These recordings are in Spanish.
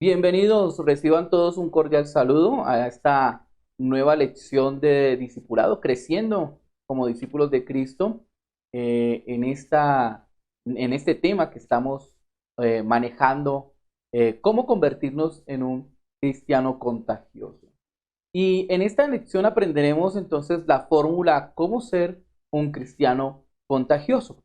Bienvenidos, reciban todos un cordial saludo a esta nueva lección de discipulado, creciendo como discípulos de Cristo en este tema que estamos manejando, cómo convertirnos en un cristiano contagioso. Y en esta lección aprenderemos entonces la fórmula cómo ser un cristiano contagioso.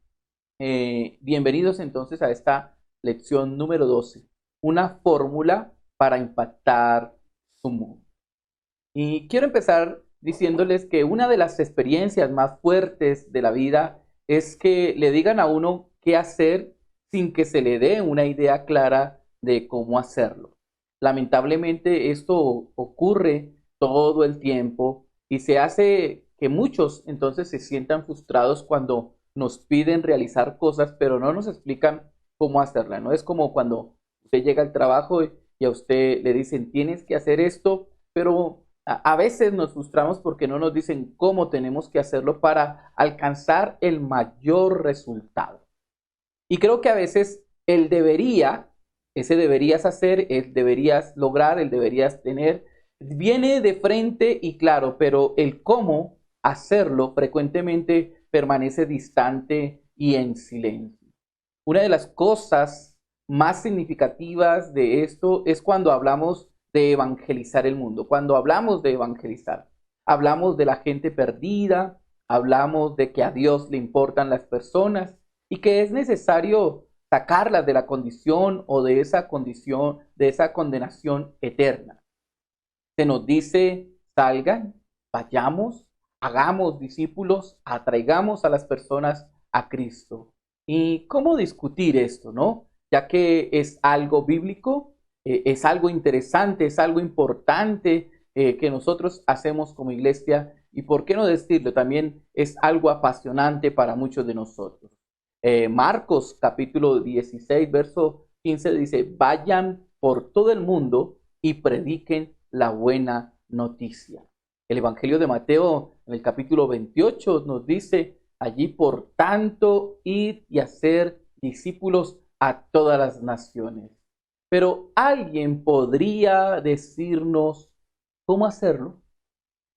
Bienvenidos entonces a esta lección número 12, una fórmula para impactar su mundo. Y quiero empezar diciéndoles que una de las experiencias más fuertes de la vida es que le digan a uno qué hacer sin que se le dé una idea clara de cómo hacerlo. Lamentablemente esto ocurre todo el tiempo y se hace que muchos entonces se sientan frustrados cuando nos piden realizar cosas, pero no nos explican cómo hacerla. No es como cuando usted llega al trabajo y a usted le dicen, tienes que hacer esto, pero a veces nos frustramos porque no nos dicen cómo tenemos que hacerlo para alcanzar el mayor resultado. Y creo que a veces el debería, ese deberías hacer, el deberías lograr, el deberías tener, viene de frente y claro, pero el cómo hacerlo frecuentemente permanece distante y en silencio. Una de las cosas más significativas de esto es cuando hablamos de evangelizar el mundo. Cuando hablamos de evangelizar, hablamos de la gente perdida, hablamos de que a Dios le importan las personas y que es necesario sacarlas de la condición o de esa condición, de esa condenación eterna. Se nos dice, salgan, vayamos, hagamos discípulos, atraigamos a las personas a Cristo. ¿Y cómo discutir esto, no? Ya que es algo bíblico, es algo interesante, es algo importante que nosotros hacemos como iglesia y por qué no decirlo, también es algo apasionante para muchos de nosotros. Marcos capítulo 16, verso 15 dice, vayan por todo el mundo y prediquen la buena noticia. El Evangelio de Mateo en el capítulo 28 nos dice, allí por tanto, id y hacer discípulos a todas las naciones. Pero alguien podría decirnos cómo hacerlo.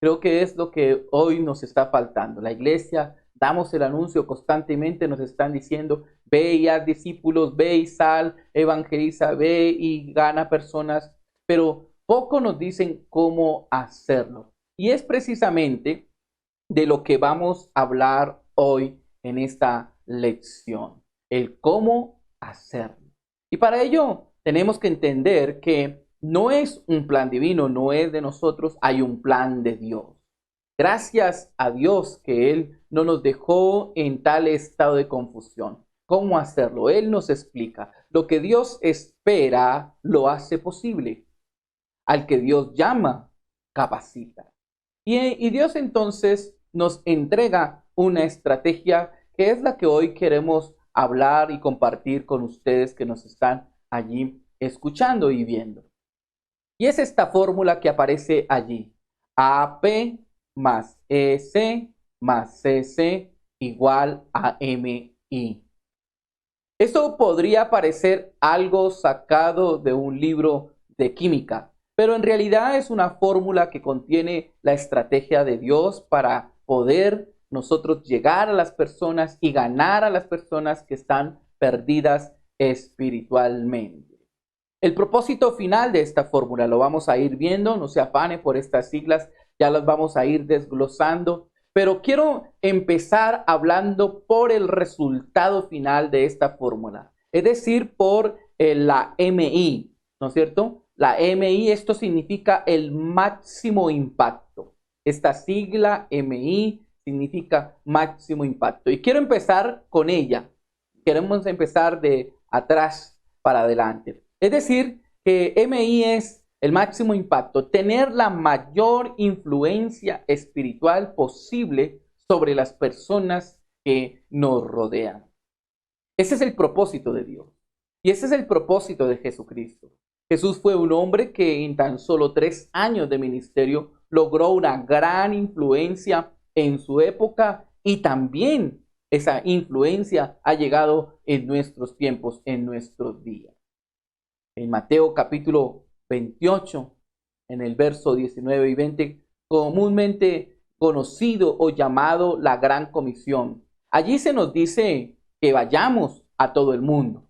Creo que es lo que hoy nos está faltando. La iglesia, damos el anuncio constantemente, nos están diciendo, ve y haz discípulos, ve y sal, evangeliza, ve y gana personas, pero poco nos dicen cómo hacerlo. Y es precisamente de lo que vamos a hablar hoy en esta lección, el cómo hacerlo. Y para ello tenemos que entender que no es un plan divino, no es de nosotros, hay un plan de Dios. Gracias a Dios que Él no nos dejó en tal estado de confusión. ¿Cómo hacerlo? Él nos explica. Lo que Dios espera, lo hace posible. Al que Dios llama, capacita. Y Dios entonces nos entrega una estrategia que es la que hoy queremos hablar y compartir con ustedes que nos están allí escuchando y viendo. Y es esta fórmula que aparece allí. AP más EC más CC igual a MI. Esto podría parecer algo sacado de un libro de química, pero en realidad es una fórmula que contiene la estrategia de Dios para poder nosotros llegar a las personas y ganar a las personas que están perdidas espiritualmente. El propósito final de esta fórmula lo vamos a ir viendo, no se afane por estas siglas, ya las vamos a ir desglosando, pero quiero empezar hablando por el resultado final de esta fórmula, es decir, por la MI, ¿no es cierto? La MI, esto significa el máximo impacto. Esta sigla MI significa máximo impacto. Y quiero empezar con ella. Queremos empezar de atrás para adelante. Es decir, que MI es el máximo impacto, tener la mayor influencia espiritual posible sobre las personas que nos rodean. Ese es el propósito de Dios. Y ese es el propósito de Jesucristo. Jesús fue un hombre que en tan solo 3 años de ministerio logró una gran influencia en su época y también esa influencia ha llegado en nuestros tiempos, en nuestros días. en Mateo capítulo 28, en el verso 19 y 20, comúnmente conocido o llamado la Gran Comisión. Allí se nos dice que vayamos a todo el mundo,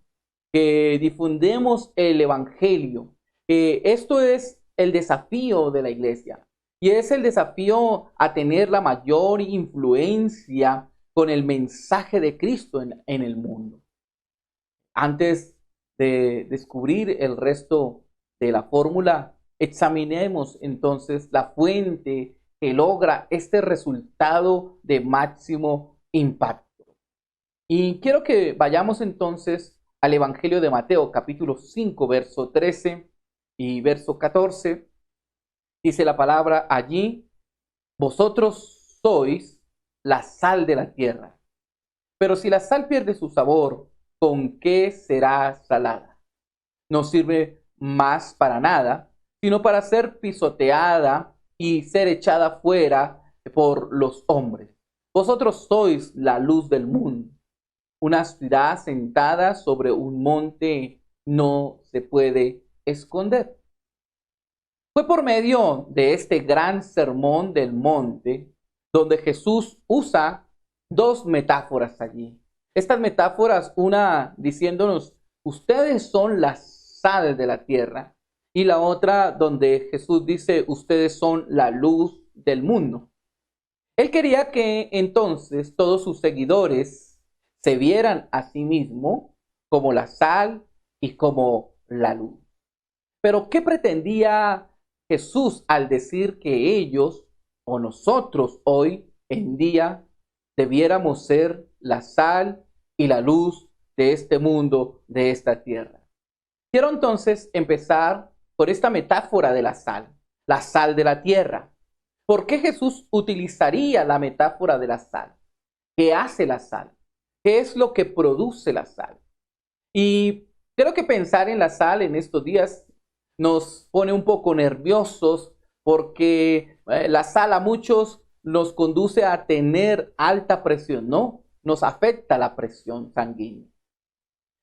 que difundemos el Evangelio. Esto es el desafío de la iglesia y es el desafío a tener la mayor influencia con el mensaje de Cristo en el mundo. Antes de descubrir el resto de la fórmula, examinemos entonces la fuente que logra este resultado de máximo impacto. Y quiero que vayamos entonces al Evangelio de Mateo, capítulo 5, verso 13 y verso 14. Dice la palabra allí: vosotros sois la sal de la tierra. Pero si la sal pierde su sabor, ¿con qué será salada? No sirve más para nada, sino para ser pisoteada y ser echada fuera por los hombres. Vosotros sois la luz del mundo. Una ciudad sentada sobre un monte no se puede esconder. Fue por medio de este gran sermón del monte donde Jesús usa dos metáforas allí. Estas metáforas, una diciéndonos, ustedes son la sal de la tierra, y la otra donde Jesús dice, ustedes son la luz del mundo. Él quería que entonces todos sus seguidores se vieran a sí mismos como la sal y como la luz. Pero ¿qué pretendía Jesús al decir que ellos o nosotros hoy en día debiéramos ser la sal y la luz de este mundo, de esta tierra? Quiero entonces empezar por esta metáfora de la sal de la tierra. ¿Por qué Jesús utilizaría la metáfora de la sal? ¿Qué hace la sal? ¿Qué es lo que produce la sal? Y creo que pensar en la sal en estos días nos pone un poco nerviosos porque la sal a muchos nos conduce a tener alta presión, ¿no? Nos afecta la presión sanguínea.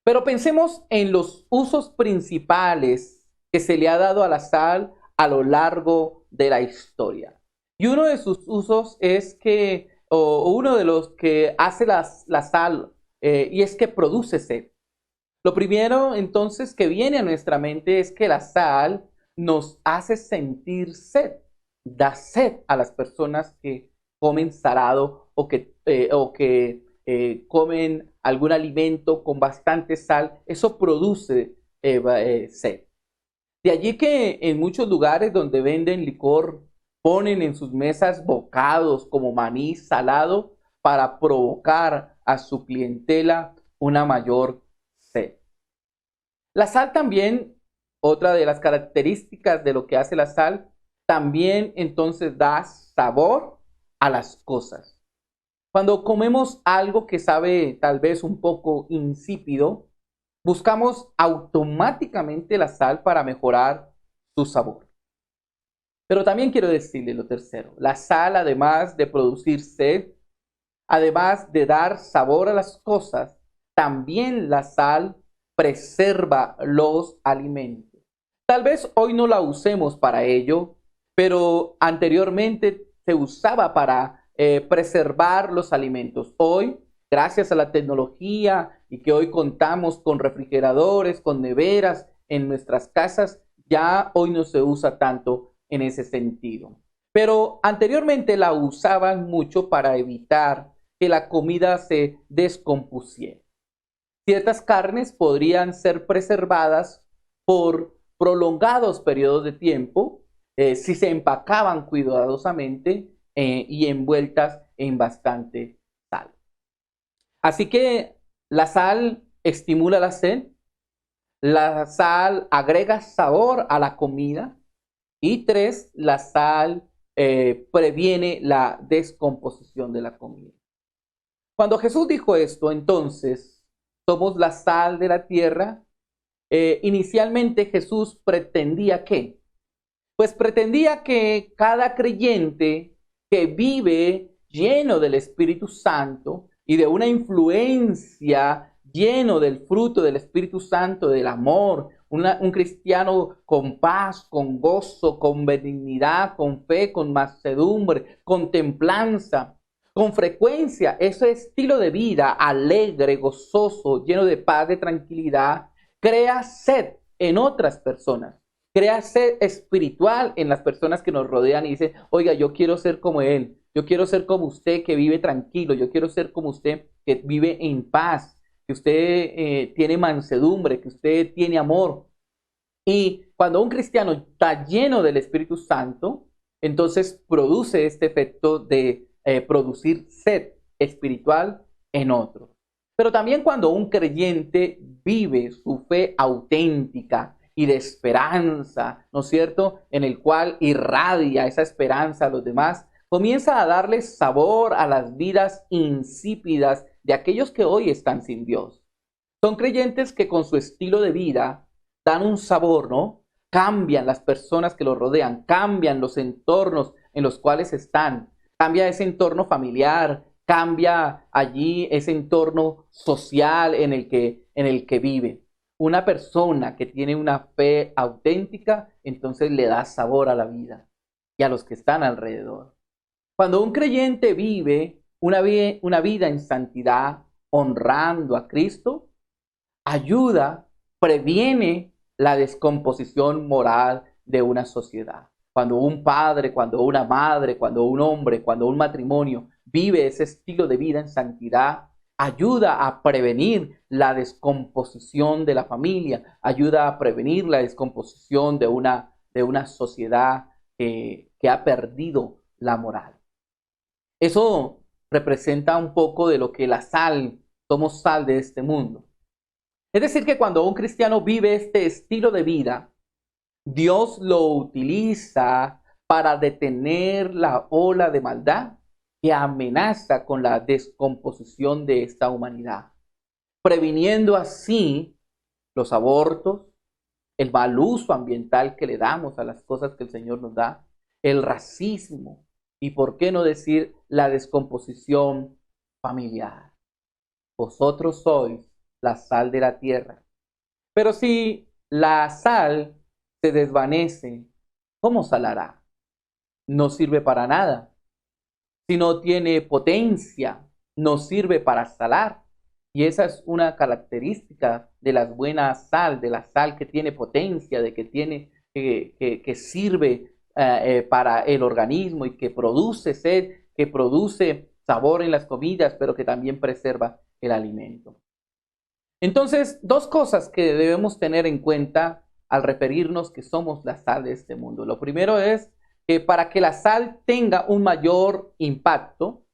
Pero pensemos en los usos principales que se le ha dado a la sal a lo largo de la historia. Y uno de sus usos es que, o uno de los que hace la sal, y es que produce sed. Lo primero entonces que viene a nuestra mente es que la sal nos hace sentir sed, da sed a las personas que comen salado o que comen algún alimento con bastante sal. Eso produce sed. De allí que en muchos lugares donde venden licor ponen en sus mesas bocados como maní salado para provocar a su clientela una mayor sed. La sal también, otra de las características de lo que hace la sal, también entonces da sabor a las cosas. Cuando comemos algo que sabe tal vez un poco insípido, buscamos automáticamente la sal para mejorar su sabor. Pero también quiero decirle lo tercero, la sal, además de producir sed, además de dar sabor a las cosas, también la sal preserva los alimentos. Tal vez hoy no la usemos para ello, pero anteriormente se usaba para preservar los alimentos. Hoy, gracias a la tecnología y que hoy contamos con refrigeradores, con neveras en nuestras casas, ya hoy no se usa tanto en ese sentido. Pero anteriormente la usaban mucho para evitar que la comida se descompusiera. Ciertas carnes podrían ser preservadas por prolongados periodos de tiempo si se empacaban cuidadosamente y envueltas en bastante sal. Así que la sal estimula la sed, la sal agrega sabor a la comida y 3, la sal previene la descomposición de la comida. Cuando Jesús dijo esto, entonces, somos la sal de la tierra. Inicialmente Jesús pretendía ¿qué? Pues pretendía que cada creyente que vive lleno del Espíritu Santo y de una influencia lleno del fruto del Espíritu Santo, del amor, un cristiano con paz, con gozo, con benignidad, con fe, con mansedumbre, con templanza. Con frecuencia, ese estilo de vida alegre, gozoso, lleno de paz, de tranquilidad, crea sed en otras personas. Crea sed espiritual en las personas que nos rodean y dice, oiga, yo quiero ser como él, yo quiero ser como usted que vive tranquilo, yo quiero ser como usted que vive en paz, que usted tiene mansedumbre, que usted tiene amor. Y cuando un cristiano está lleno del Espíritu Santo, entonces produce este efecto de producir sed espiritual en otros. Pero también cuando un creyente vive su fe auténtica y de esperanza, ¿no es cierto?, en el cual irradia esa esperanza a los demás, comienza a darle sabor a las vidas insípidas de aquellos que hoy están sin Dios. Son creyentes que con su estilo de vida dan un sabor, ¿no? Cambian las personas que los rodean, cambian los entornos en los cuales están, cambia ese entorno familiar, cambia allí ese entorno social en el que vive. Una persona que tiene una fe auténtica, entonces le da sabor a la vida y a los que están alrededor. Cuando un creyente vive una vida en santidad, honrando a Cristo, ayuda, previene la descomposición moral de una sociedad. Cuando un padre, cuando una madre, cuando un hombre, cuando un matrimonio vive ese estilo de vida en santidad, ayuda a prevenir la descomposición de la familia, ayuda a prevenir la descomposición de una sociedad que ha perdido la moral. Eso representa un poco de lo que la sal, somos sal de este mundo. Es decir, que cuando un cristiano vive este estilo de vida, Dios lo utiliza para detener la ola de maldad que amenaza con la descomposición de esta humanidad, previniendo así los abortos, el mal uso ambiental que le damos a las cosas que el Señor nos da, el racismo y, por qué no decir, la descomposición familiar. Vosotros sois la sal de la tierra. Pero si la sal se desvanece, ¿cómo salará? No sirve para nada. Si no tiene potencia, no sirve para salar. Y esa es una característica de la buena sal, de la sal que tiene potencia, de que tiene, que sirve para el organismo y que produce sed, que produce sabor en las comidas, pero que también preserva el alimento. Entonces, dos cosas que debemos tener en cuenta al referirnos que somos la sal de este mundo. Lo primero es que para que la sal tenga un mayor impacto,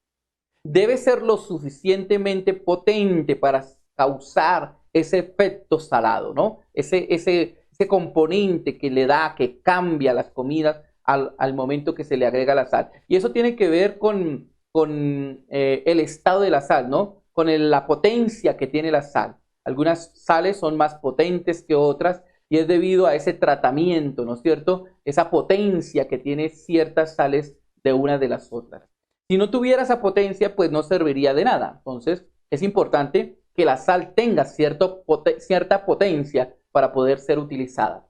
debe ser lo suficientemente potente para causar ese efecto salado, ¿no? Ese componente que le da, que cambia las comidas al momento que se le agrega la sal. Y eso tiene que ver con el estado de la sal, ¿no? Con la potencia que tiene la sal. Algunas sales son más potentes que otras y es debido a ese tratamiento, ¿no es cierto? Esa potencia que tiene ciertas sales de una de las otras. Si no tuviera esa potencia, pues no serviría de nada. Entonces, es importante que la sal tenga cierta potencia para poder ser utilizada.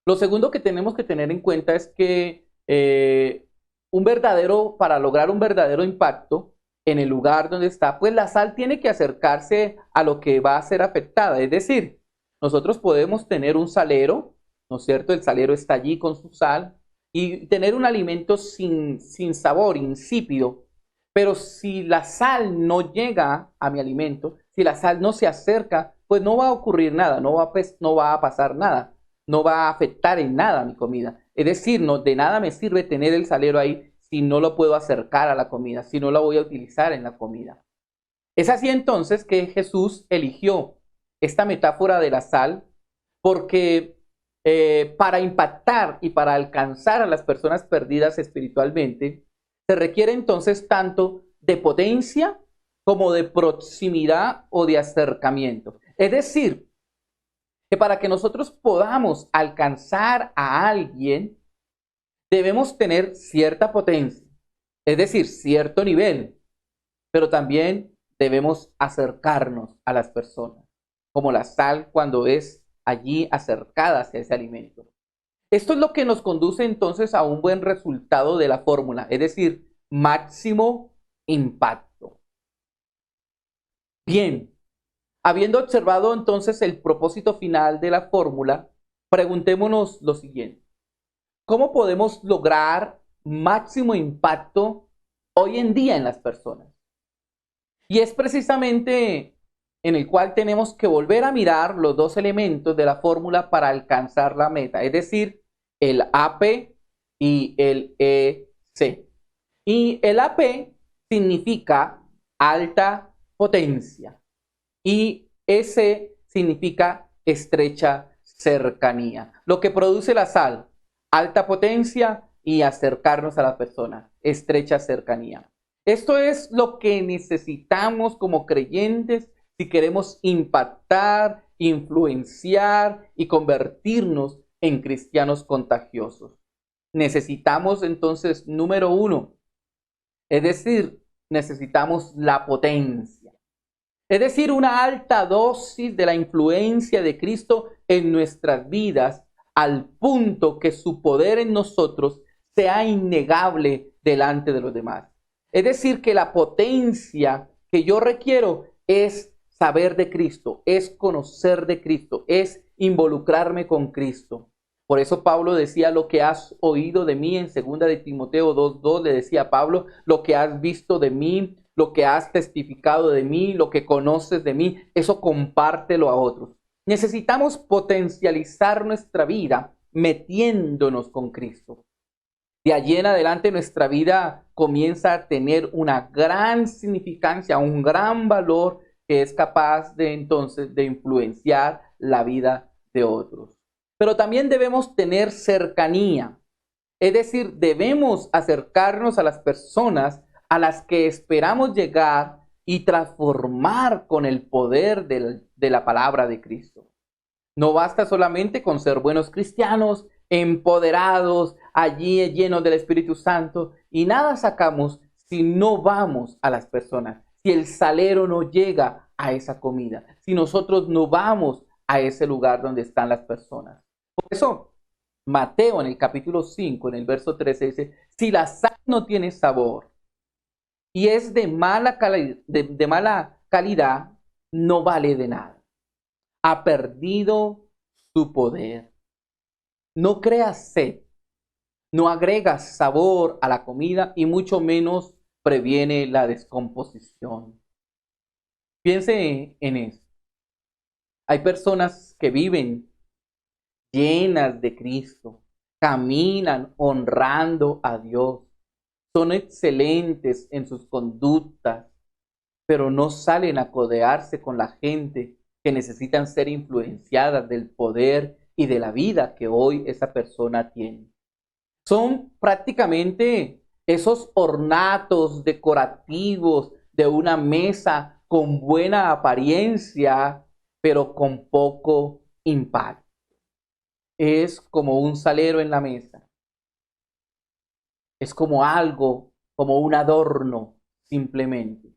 Lo segundo que tenemos que tener en cuenta es que para lograr un verdadero impacto en el lugar donde está, pues la sal tiene que acercarse a lo que va a ser afectada. Es decir, nosotros podemos tener un salero, ¿no es cierto? El salero está allí con su sal y tener un alimento sin sabor, insípido. Pero si la sal no llega a mi alimento, si la sal no se acerca, pues no va a ocurrir nada, no va a pasar nada, no va a afectar en nada mi comida. Es decir, no, de nada me sirve tener el salero ahí si no lo puedo acercar a la comida, si no la voy a utilizar en la comida. Es así entonces que Jesús eligió esta metáfora de la sal porque para impactar y para alcanzar a las personas perdidas espiritualmente, se requiere entonces tanto de potencia como de proximidad o de acercamiento. Es decir, que para que nosotros podamos alcanzar a alguien, debemos tener cierta potencia, es decir, cierto nivel, pero también debemos acercarnos a las personas, como la sal cuando es allí acercada hacia ese alimento. Esto es lo que nos conduce entonces a un buen resultado de la fórmula, es decir, máximo impacto. Bien, habiendo observado entonces el propósito final de la fórmula, preguntémonos lo siguiente: ¿cómo podemos lograr máximo impacto hoy en día en las personas? Y es precisamente en el cual tenemos que volver a mirar los dos elementos de la fórmula para alcanzar la meta, es decir, el AP y el EC. Y el AP significa alta potencia y EC significa estrecha cercanía. Lo que produce la sal, alta potencia y acercarnos a la persona, estrecha cercanía. Esto es lo que necesitamos como creyentes si queremos impactar, influenciar y convertirnos en cristianos contagiosos. Necesitamos entonces, número uno, es decir, necesitamos la potencia. Es decir, una alta dosis de la influencia de Cristo en nuestras vidas, al punto que su poder en nosotros sea innegable delante de los demás. Es decir, que la potencia que yo requiero es saber de Cristo, es conocer de Cristo, es involucrarme con Cristo. Por eso Pablo decía: lo que has oído de mí, en 2 de Timoteo 2:2 le decía a Pablo: lo que has visto de mí, lo que has testificado de mí, lo que conoces de mí, eso compártelo a otros. Necesitamos potencializar nuestra vida metiéndonos con Cristo. De allí en adelante nuestra vida comienza a tener una gran significancia, un gran valor que es capaz de entonces de influenciar la vida de otros. Pero también debemos tener cercanía, es decir, debemos acercarnos a las personas a las que esperamos llegar y transformar con el poder de la palabra de Cristo. No basta solamente con ser buenos cristianos, empoderados, allí llenos del Espíritu Santo, y nada sacamos si no vamos a las personas, si el salero no llega a esa comida, si nosotros no vamos a ese lugar donde están las personas. Por eso, Mateo en el capítulo 5, en el verso 13 dice: si la sal no tiene sabor y es de mala calidad, no vale de nada. Ha perdido su poder. No creas sed, no agregas sabor a la comida y mucho menos previene la descomposición. Piense en eso. Hay personas que viven llenas de Cristo, caminan honrando a Dios, son excelentes en sus conductas, pero no salen a codearse con la gente que necesitan ser influenciadas del poder y de la vida que hoy esa persona tiene. Son prácticamente esos ornatos decorativos de una mesa con buena apariencia, pero con poco impacto. Es como un salero en la mesa. Es como algo, como un adorno, simplemente.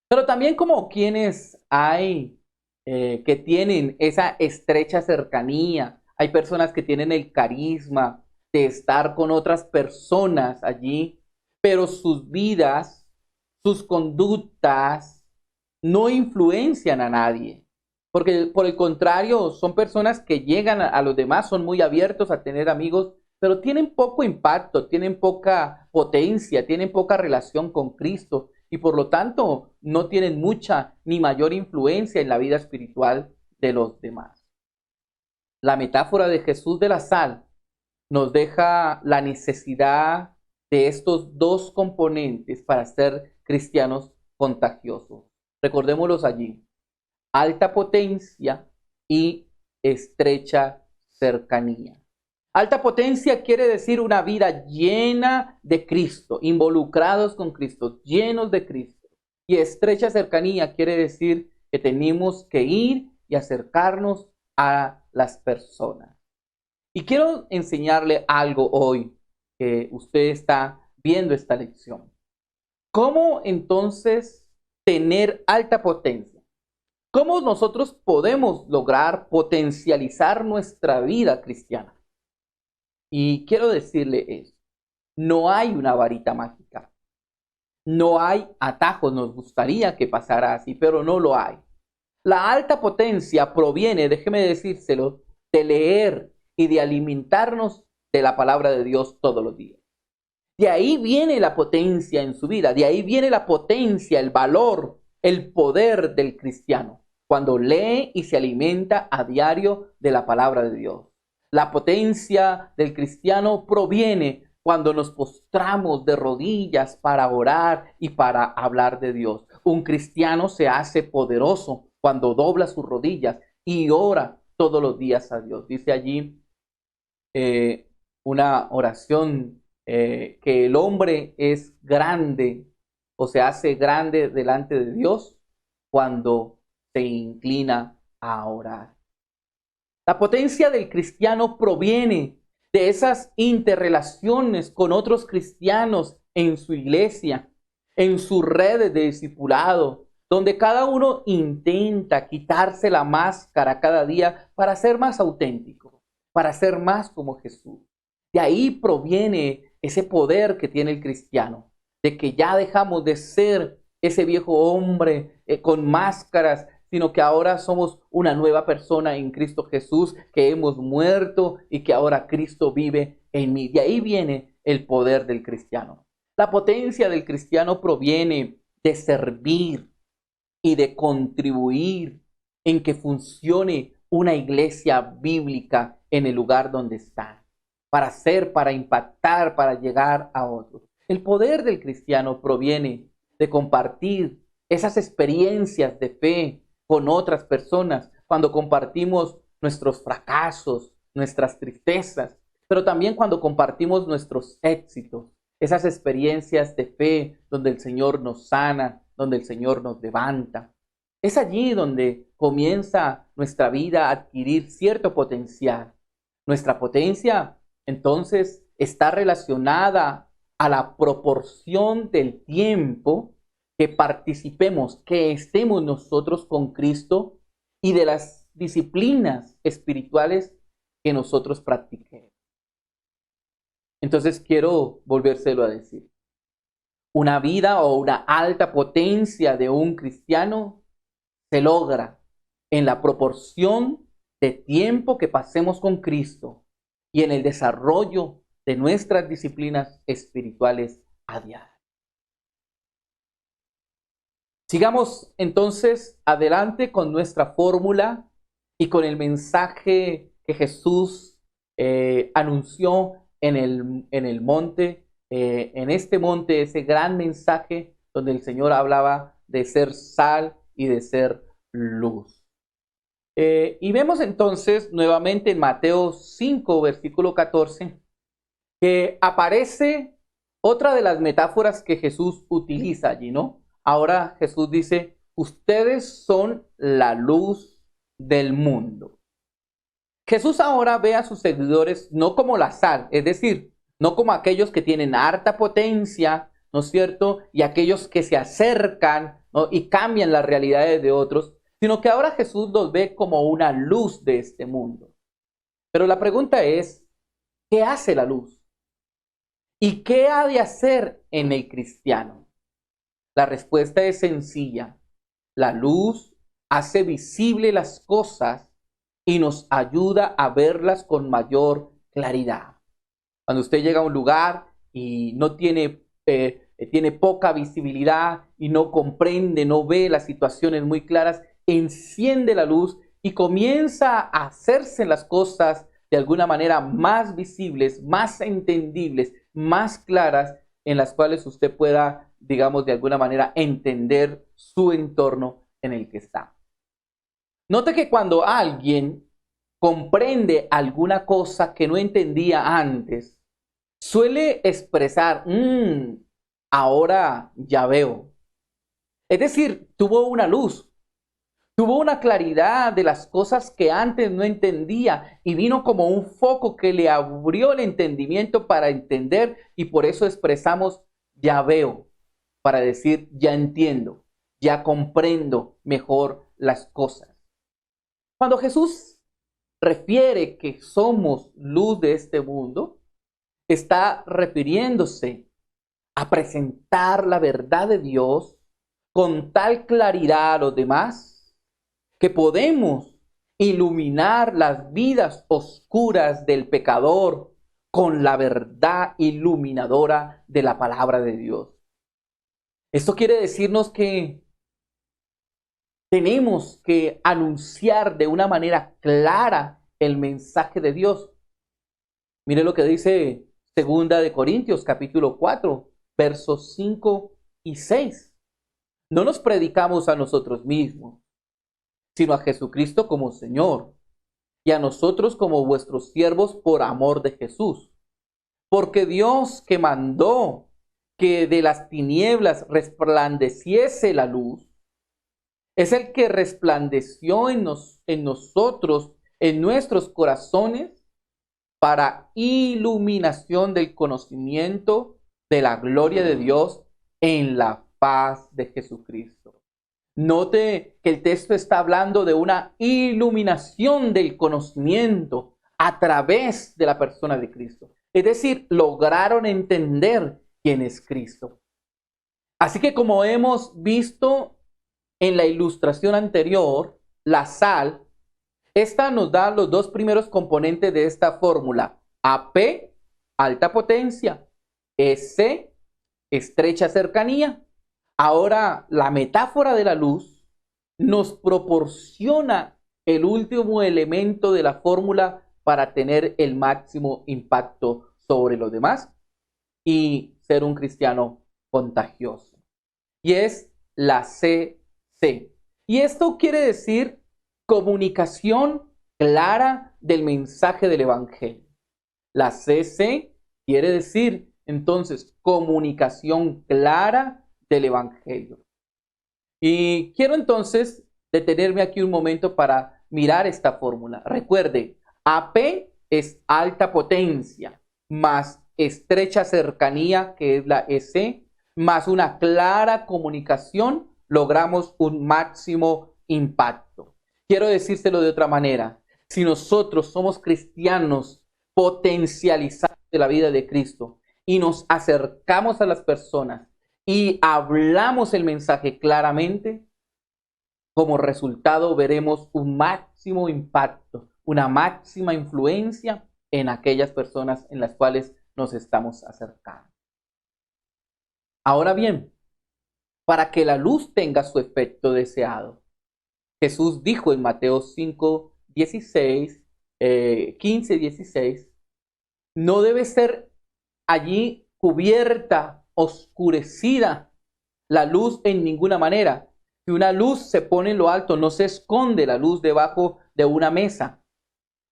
Pero también como quienes hay que tienen esa estrecha cercanía. Hay personas que tienen el carisma de estar con otras personas allí, pero sus vidas, sus conductas no influencian a nadie. Porque por el contrario, son personas que llegan a los demás, son muy abiertos a tener amigos, pero tienen poco impacto, tienen poca potencia, tienen poca relación con Cristo y por lo tanto no tienen mucha ni mayor influencia en la vida espiritual de los demás. La metáfora de Jesús de la sal nos deja la necesidad de estos dos componentes para ser cristianos contagiosos. Recordémoslos allí: alta potencia y estrecha cercanía. Alta potencia quiere decir una vida llena de Cristo, involucrados con Cristo, llenos de Cristo. Y estrecha cercanía quiere decir que tenemos que ir y acercarnos a las personas. Y quiero enseñarle algo hoy que usted está viendo esta lección. ¿Cómo entonces tener alta potencia? ¿Cómo nosotros podemos lograr potencializar nuestra vida cristiana? Y quiero decirle eso, no hay una varita mágica, no hay atajos, nos gustaría que pasara así, pero no lo hay. La alta potencia proviene, déjeme decírselo, de leer y de alimentarnos de la palabra de Dios todos los días. De ahí viene la potencia en su vida, de ahí viene la potencia, el valor, el poder del cristiano, cuando lee y se alimenta a diario de la palabra de Dios. La potencia del cristiano proviene cuando nos postramos de rodillas para orar y para hablar de Dios. Un cristiano se hace poderoso cuando dobla sus rodillas y ora todos los días a Dios. Dice allí una oración que el hombre es grande o se hace grande delante de Dios cuando se inclina a orar. La potencia del cristiano proviene de esas interrelaciones con otros cristianos en su iglesia, en sus redes de discipulado, donde cada uno intenta quitarse la máscara cada día para ser más auténtico, para ser más como Jesús. De ahí proviene ese poder que tiene el cristiano, de que ya dejamos de ser ese viejo hombre con máscaras, sino que ahora somos una nueva persona en Cristo Jesús, que hemos muerto y que ahora Cristo vive en mí. De ahí viene el poder del cristiano. La potencia del cristiano proviene de servir y de contribuir en que funcione una iglesia bíblica en el lugar donde está, para impactar, para llegar a otros. El poder del cristiano proviene de compartir esas experiencias de fe con otras personas, cuando compartimos nuestros fracasos, nuestras tristezas, pero también cuando compartimos nuestros éxitos, esas experiencias de fe donde el Señor nos sana, donde el Señor nos levanta. Es allí donde comienza nuestra vida a adquirir cierto potencial. Nuestra potencia, entonces, está relacionada a la proporción del tiempo que participemos, que estemos nosotros con Cristo y de las disciplinas espirituales que nosotros practiquemos. Entonces quiero volvérselo a decir. Una vida o una alta potencia de un cristiano se logra en la proporción de tiempo que pasemos con Cristo y en el desarrollo de nuestras disciplinas espirituales a diario. Sigamos entonces adelante con nuestra fórmula y con el mensaje que Jesús anunció en el monte, en este monte, ese gran mensaje donde el Señor hablaba de ser sal y de ser luz. Y vemos entonces nuevamente en Mateo 5, versículo 14, que aparece otra de las metáforas que Jesús utiliza allí, ¿no? Ahora Jesús dice, ustedes son la luz del mundo. Jesús ahora ve a sus seguidores no como la sal, es decir, no como aquellos que tienen harta potencia, ¿no es cierto? Y aquellos que se acercan, ¿no?, y cambian las realidades de otros, sino que ahora Jesús los ve como una luz de este mundo. Pero la pregunta es, ¿qué hace la luz? ¿Y qué ha de hacer en el cristiano? La respuesta es sencilla. La luz hace visible las cosas y nos ayuda a verlas con mayor claridad. Cuando usted llega a un lugar y no tiene poca visibilidad y no comprende, no ve las situaciones muy claras, enciende la luz y comienza a hacerse las cosas de alguna manera más visibles, más entendibles, más claras, en las cuales usted pueda, digamos, de alguna manera entender su entorno en el que está. Note que cuando alguien comprende alguna cosa que no entendía antes, suele expresar, ahora ya veo. Es decir, tuvo una luz, tuvo una claridad de las cosas que antes no entendía y vino como un foco que le abrió el entendimiento para entender, y por eso expresamos ya veo, para decir ya entiendo, ya comprendo mejor las cosas. Cuando Jesús refiere que somos luz de este mundo, está refiriéndose a presentar la verdad de Dios con tal claridad a los demás que podemos iluminar las vidas oscuras del pecador con la verdad iluminadora de la palabra de Dios. Esto quiere decirnos que tenemos que anunciar de una manera clara el mensaje de Dios. Mire lo que dice 2 Corintios capítulo 4, versos 5 y 6. No nos predicamos a nosotros mismos, sino a Jesucristo como Señor, y a nosotros como vuestros siervos por amor de Jesús. Porque Dios, que mandó que de las tinieblas resplandeciese la luz, es el que resplandeció en nosotros, en nuestros corazones, para iluminación del conocimiento de la gloria de Dios en la faz de Jesucristo. Note que el texto está hablando de una iluminación del conocimiento a través de la persona de Cristo. Es decir, lograron entender quién es Cristo. Así que como hemos visto en la ilustración anterior, la sal, esta nos da los dos primeros componentes de esta fórmula. AP, alta potencia. EC, estrecha cercanía. Ahora, la metáfora de la luz nos proporciona el último elemento de la fórmula para tener el máximo impacto sobre los demás y ser un cristiano contagioso. Y es la CC. Y esto quiere decir comunicación clara del mensaje del Evangelio. La CC quiere decir entonces comunicación clara del Evangelio. Y quiero entonces detenerme aquí un momento para mirar esta fórmula. Recuerde, AP es alta potencia, más estrecha cercanía, que es la EC, más una clara comunicación, logramos un máximo impacto. Quiero decírselo de otra manera. Si nosotros somos cristianos potencializados de la vida de Cristo y nos acercamos a las personas y hablamos el mensaje claramente, como resultado veremos un máximo impacto, una máxima influencia en aquellas personas en las cuales nos estamos acercando. Ahora bien, para que la luz tenga su efecto deseado, Jesús dijo en Mateo 5, 16, 15, 16, no debe ser allí cubierta, oscurecida la luz en ninguna manera. Si una luz se pone en lo alto, no se esconde la luz debajo de una mesa.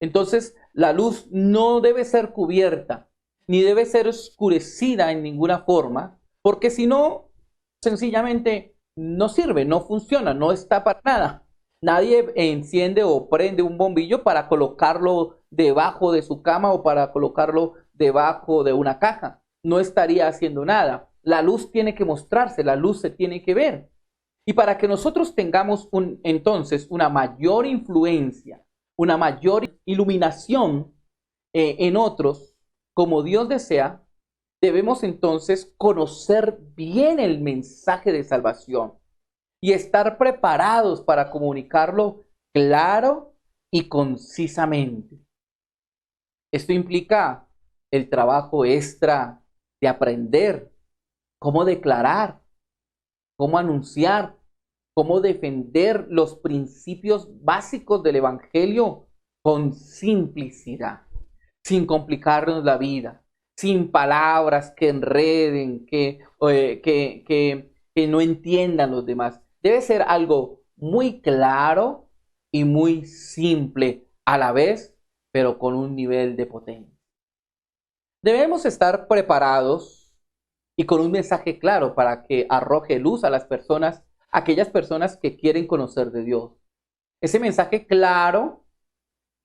Entonces, la luz no debe ser cubierta, ni debe ser oscurecida en ninguna forma, porque si no, sencillamente no sirve, no funciona, no está para nada. Nadie enciende o prende un bombillo para colocarlo debajo de su cama o para colocarlo debajo de una caja. No estaría haciendo nada. La luz tiene que mostrarse, la luz se tiene que ver. Y para que nosotros tengamos entonces una mayor influencia, una mayor iluminación en otros, como Dios desea, debemos entonces conocer bien el mensaje de salvación y estar preparados para comunicarlo claro y concisamente. Esto implica el trabajo extra de aprender cómo declarar, cómo anunciar, cómo defender los principios básicos del Evangelio con simplicidad, sin complicarnos la vida, sin palabras que enreden, que no entiendan los demás. Debe ser algo muy claro y muy simple a la vez, pero con un nivel de potencia. Debemos estar preparados y con un mensaje claro para que arroje luz a las personas, aquellas personas que quieren conocer de Dios. Ese mensaje claro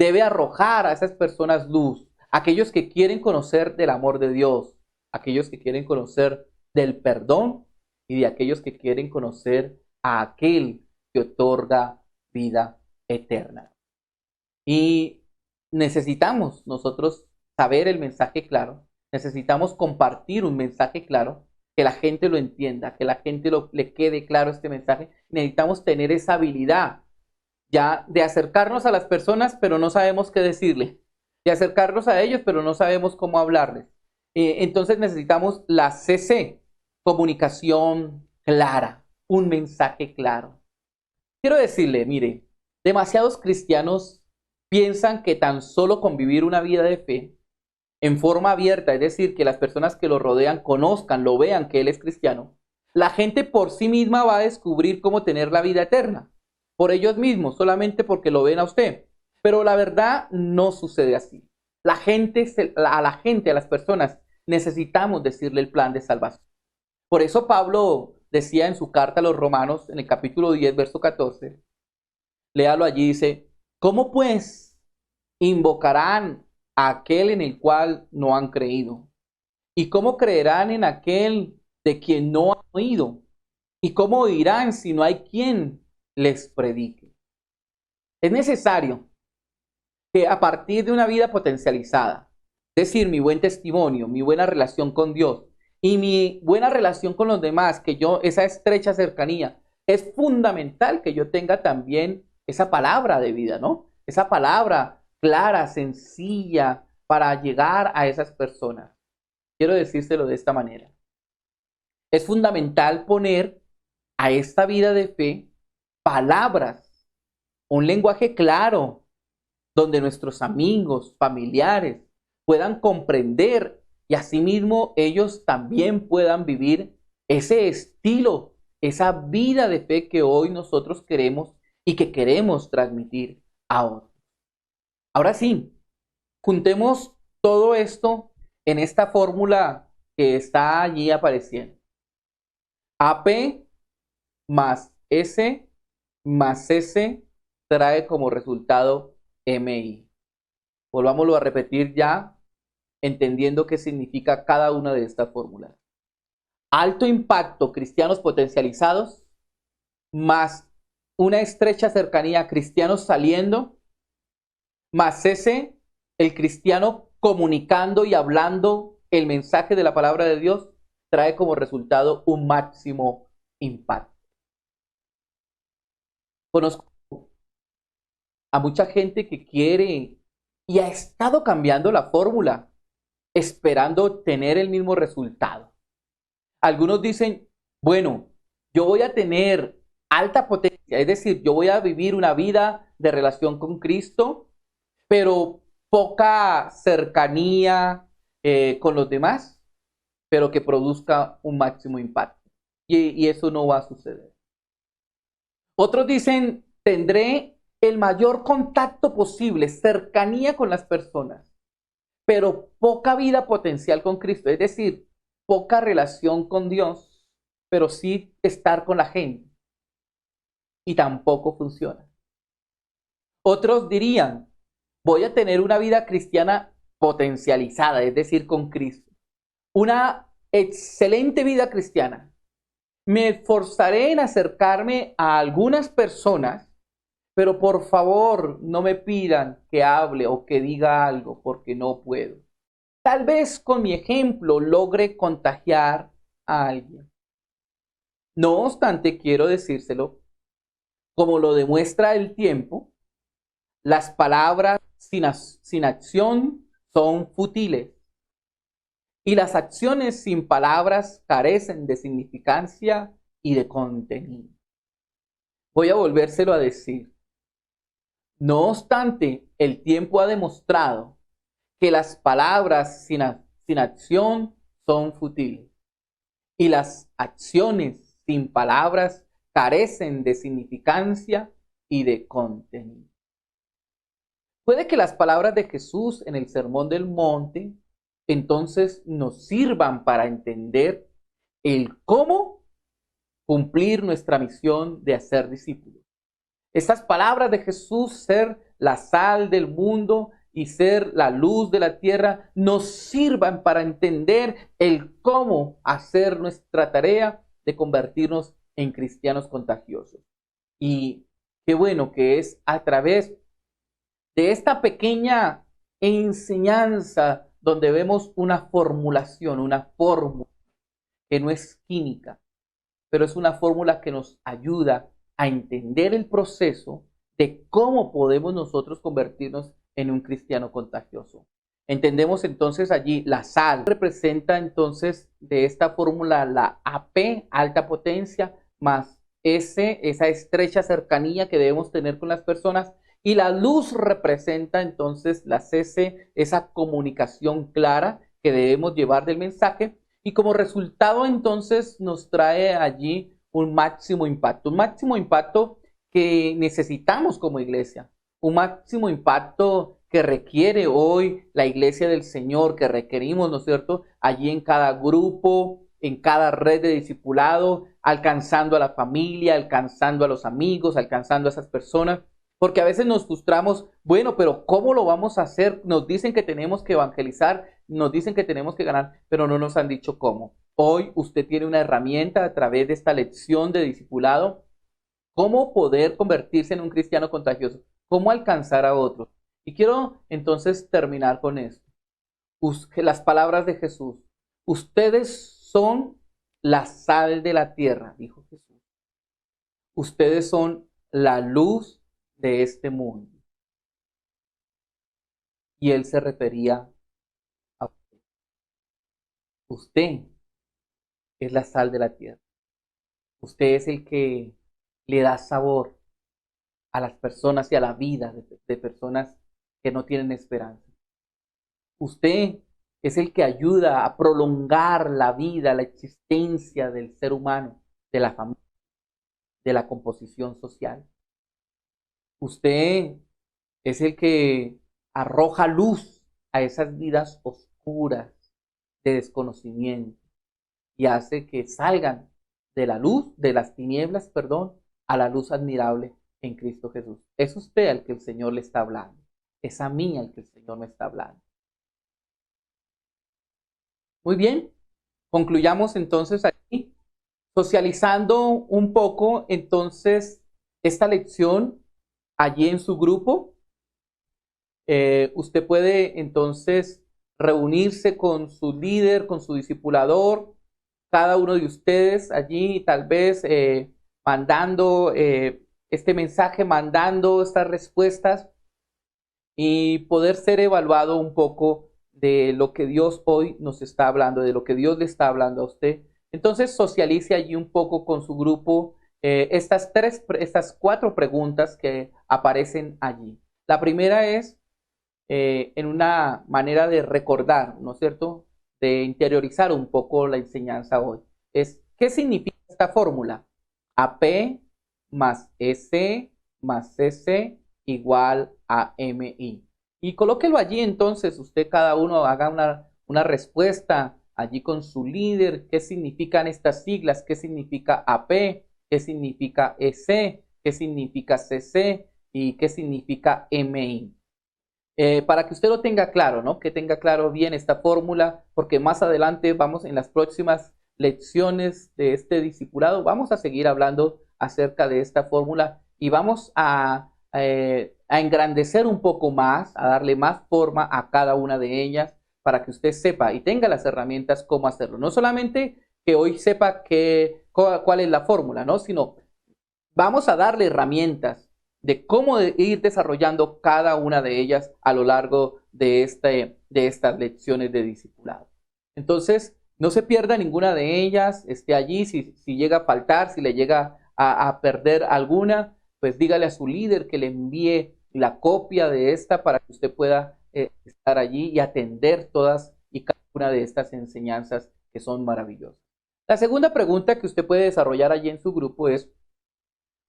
debe arrojar a esas personas luz, aquellos que quieren conocer del amor de Dios, aquellos que quieren conocer del perdón y de aquellos que quieren conocer a aquel que otorga vida eterna. Y necesitamos nosotros saber el mensaje claro, necesitamos compartir un mensaje claro, que la gente lo entienda, que la gente le quede claro este mensaje. Necesitamos tener esa habilidad ya de acercarnos a las personas, pero no sabemos qué decirle, de acercarnos a ellos, pero no sabemos cómo hablarles. Entonces necesitamos la CC, comunicación clara, un mensaje claro. Quiero decirle, mire, demasiados cristianos piensan que tan solo con vivir una vida de fe en forma abierta, es decir, que las personas que lo rodean conozcan, lo vean que él es cristiano, la gente por sí misma va a descubrir cómo tener la vida eterna, por ellos mismos, solamente porque lo ven a usted. Pero la verdad no sucede así. A las personas, necesitamos decirle el plan de salvación. Por eso Pablo decía en su carta a los Romanos, en el capítulo 10, verso 14, léalo allí, dice, ¿cómo pues invocarán a aquel en el cual no han creído? ¿Y cómo creerán en aquel de quien no han oído? ¿Y cómo oirán si no hay quien les predique? Es necesario que a partir de una vida potencializada, es decir, mi buen testimonio, mi buena relación con Dios y mi buena relación con los demás, esa estrecha cercanía, es fundamental que yo tenga también esa palabra de vida, ¿no? Esa palabra clara, sencilla, para llegar a esas personas. Quiero decírselo de esta manera. Es fundamental poner a esta vida de fe palabras, un lenguaje claro, donde nuestros amigos, familiares puedan comprender y asimismo ellos también puedan vivir ese estilo, esa vida de fe que hoy nosotros queremos y que queremos transmitir a otros. Ahora sí, juntemos todo esto en esta fórmula que está allí apareciendo. AP más S más S trae como resultado MI. Volvámoslo a repetir ya, entendiendo qué significa cada una de estas fórmulas. Alto impacto, cristianos potencializados, más una estrecha cercanía, cristianos saliendo, más ese, el cristiano comunicando y hablando el mensaje de la palabra de Dios, trae como resultado un máximo impacto. Conozco a mucha gente que quiere y ha estado cambiando la fórmula, esperando tener el mismo resultado. Algunos dicen, bueno, yo voy a tener alta potencia, es decir, yo voy a vivir una vida de relación con Cristo, pero poca cercanía con los demás, pero que produzca un máximo impacto. Y eso no va a suceder. Otros dicen, tendré el mayor contacto posible, cercanía con las personas, pero poca vida potencial con Cristo, es decir, poca relación con Dios, pero sí estar con la gente. Y tampoco funciona. Otros dirían, voy a tener una vida cristiana potencializada, es decir, con Cristo. Una excelente vida cristiana. Me esforzaré en acercarme a algunas personas, pero por favor no me pidan que hable o que diga algo porque no puedo. Tal vez con mi ejemplo logre contagiar a alguien. No obstante, quiero decírselo, como lo demuestra el tiempo, las palabras sin acción son fútiles y las acciones sin palabras carecen de significancia y de contenido. Voy a volvérselo a decir. No obstante, el tiempo ha demostrado que las palabras sin acción son fútiles y las acciones sin palabras carecen de significancia y de contenido. Puede que las palabras de Jesús en el Sermón del Monte entonces nos sirvan para entender el cómo cumplir nuestra misión de hacer discípulos. Estas palabras de Jesús, ser la sal del mundo y ser la luz de la tierra, nos sirvan para entender el cómo hacer nuestra tarea de convertirnos en cristianos contagiosos. Y qué bueno que es a través de esta pequeña enseñanza donde vemos una formulación, una fórmula que no es química, pero es una fórmula que nos ayuda a entender el proceso de cómo podemos nosotros convertirnos en un cristiano contagioso. Entendemos entonces allí la sal representa entonces de esta fórmula la AP, alta potencia, más S, esa estrecha cercanía que debemos tener con las personas, y la luz representa entonces la CC, esa comunicación clara que debemos llevar del mensaje, y como resultado entonces nos trae allí un máximo impacto que necesitamos como iglesia, un máximo impacto que requiere hoy la iglesia del Señor, que requerimos, ¿no es cierto?, allí en cada grupo, en cada red de discipulado, alcanzando a la familia, alcanzando a los amigos, alcanzando a esas personas, porque a veces nos frustramos, bueno, pero ¿cómo lo vamos a hacer? Nos dicen que tenemos que evangelizar, nos dicen que tenemos que ganar, pero no nos han dicho cómo. Hoy usted tiene una herramienta a través de esta lección de discipulado, cómo poder convertirse en un cristiano contagioso, cómo alcanzar a otros. Y quiero entonces terminar con esto. Las palabras de Jesús. Ustedes son la sal de la tierra, dijo Jesús. Ustedes son la luz de este mundo. Y él se refería a usted. Usted es la sal de la tierra. Usted es el que le da sabor a las personas y a la vida de personas que no tienen esperanza. Usted es el que ayuda a prolongar la vida, la existencia del ser humano, de la familia, de la composición social. Usted es el que arroja luz a esas vidas oscuras de desconocimiento y hace que salgan de la luz, de las tinieblas, perdón, a la luz admirable en Cristo Jesús. Es usted al que el Señor le está hablando. Es a mí al que el Señor me está hablando. Muy bien, concluyamos entonces aquí, socializando un poco entonces esta lección allí en su grupo. Usted puede entonces reunirse con su líder, con su discipulador, cada uno de ustedes allí tal vez mandando este mensaje, mandando estas respuestas y poder ser evaluado un poco de lo que Dios hoy nos está hablando, de lo que Dios le está hablando a usted. Entonces socialice allí un poco con su grupo estas 4 preguntas que aparecen allí. La primera es en una manera de recordar, ¿no es cierto?, de interiorizar un poco la enseñanza hoy. ¿Qué significa esta fórmula? AP más S más CC igual a MI. Y colóquelo allí entonces, usted cada uno haga una respuesta allí con su líder, qué significan estas siglas, qué significa AP, qué significa EC, qué significa CC y qué significa MI. Para que usted lo tenga claro, ¿no? Que tenga claro bien esta fórmula, porque más adelante vamos en las próximas lecciones de este discipulado, vamos a seguir hablando acerca de esta fórmula y vamos a engrandecer un poco más, a darle más forma a cada una de ellas para que usted sepa y tenga las herramientas cómo hacerlo. No solamente que hoy sepa cuál es la fórmula, ¿no? Sino vamos a darle herramientas de cómo ir desarrollando cada una de ellas a lo largo de estas lecciones de discipulado. Entonces, no se pierda ninguna de ellas, esté allí, si llega a faltar, si le llega a perder alguna, pues dígale a su líder que le envíe la copia de esta para que usted pueda estar allí y atender todas y cada una de estas enseñanzas que son maravillosas. La segunda pregunta que usted puede desarrollar allí en su grupo es,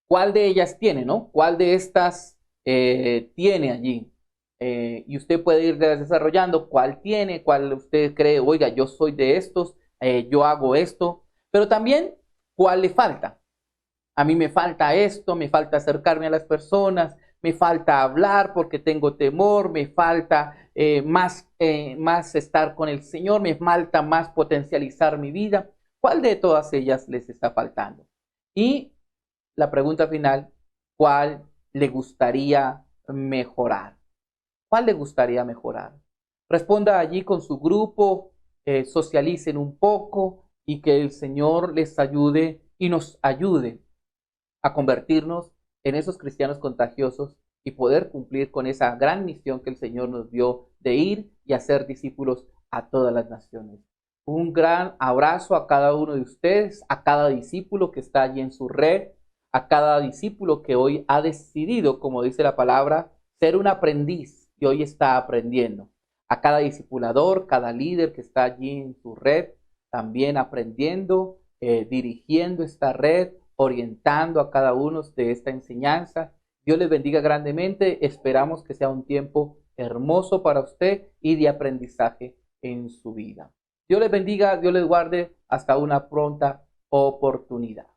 ¿cuál de ellas tiene, no? ¿Cuál de estas tiene allí? Y usted puede ir desarrollando cuál tiene, cuál usted cree, oiga, yo soy de estos, yo hago esto, pero también cuál le falta. A mí me falta esto, me falta acercarme a las personas, me falta hablar porque tengo temor, me falta más estar con el Señor, me falta más potencializar mi vida. ¿Cuál de todas ellas les está faltando? Y la pregunta final, ¿cuál le gustaría mejorar? ¿Cuál le gustaría mejorar? Responda allí con su grupo, socialicen un poco y que el Señor les ayude y nos ayude a convertirnos en esos cristianos contagiosos y poder cumplir con esa gran misión que el Señor nos dio de ir y hacer discípulos a todas las naciones. Un gran abrazo a cada uno de ustedes, a cada discípulo que está allí en su red, a cada discípulo que hoy ha decidido, como dice la palabra, ser un aprendiz y hoy está aprendiendo. A cada discipulador, cada líder que está allí en su red, también aprendiendo, dirigiendo esta red, orientando a cada uno de esta enseñanza. Dios les bendiga grandemente. Esperamos que sea un tiempo hermoso para usted y de aprendizaje en su vida. Dios les bendiga, Dios les guarde. Hasta una pronta oportunidad.